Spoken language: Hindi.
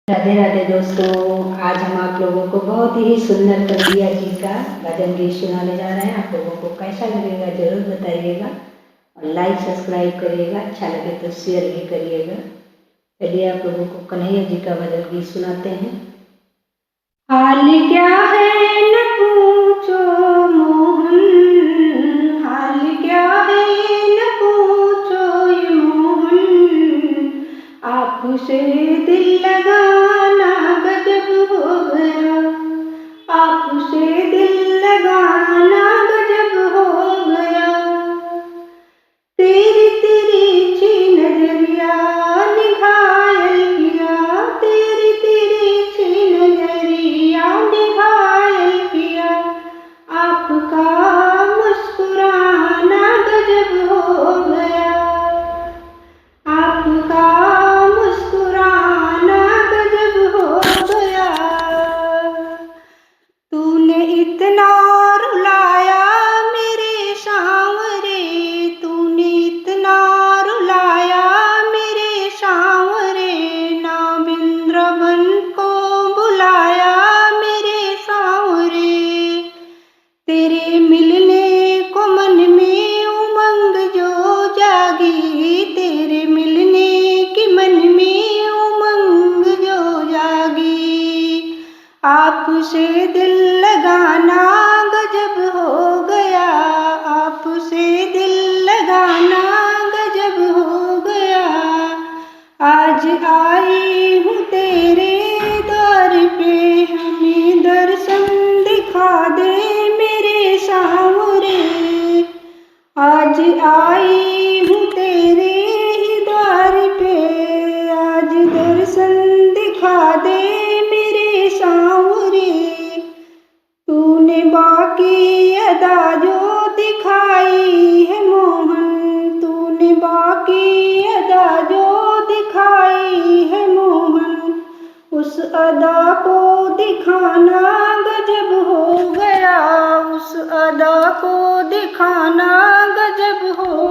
राधे राधे दोस्तों, आज हम आप लोगों को बहुत ही सुंदर कन्हैया जी का भजन गीत सुनाने जा रहे हैं। आप लोगों को कैसा लगेगा जरूर बताइएगा और लाइक सब्सक्राइब करिएगा। अच्छा लगे तो शेयर भी करिएगा। चलिए आप लोगों को कन्हैया जी का भजन गीत सुनाते हैं। हाल क्या है न पूछो मोहन, हाल क्या है न पूछो ये मोहन, आपसे दिल लगाना गजब हो गया, आपसे दिल लगाना गजब हो गया। तेरी तिरछी नजरिया ने घायल किया, तेरी तिरछी नजरिया ने घायल किया, आपका मुस्कुराना गजब हो गया, आपका मुस्कुराना गजब हो गया। तूने इतना रुलाया मेरे सांवरे, तूने इतना रुलाया मेरे सांवरे, ना वृंदावन को बुलाया मेरे सांवरे। तेरे मिलने को मन में उमंग जो जागी, तेरे मिलने की मन में उमंग जो जागी, आपसे दिल लगाना गजब हो गया, आपसे दिल लगाना गजब हो गया। आज आई हूँ तेरे द्वार पे, हमें दर्शन दिखा दे मेरे सांवरे। आज आई हूँ तेरे ही द्वार पे, आज दर्शन दिखा दे मेरे सांवरे। तूने बाकी अदा जो दिखाई है मोहन, तूने बाकी अदा जो दिखाई है मोहन, उस अदा को दिखाना गजब हो गया, उस अदा को दिखाना गजब हो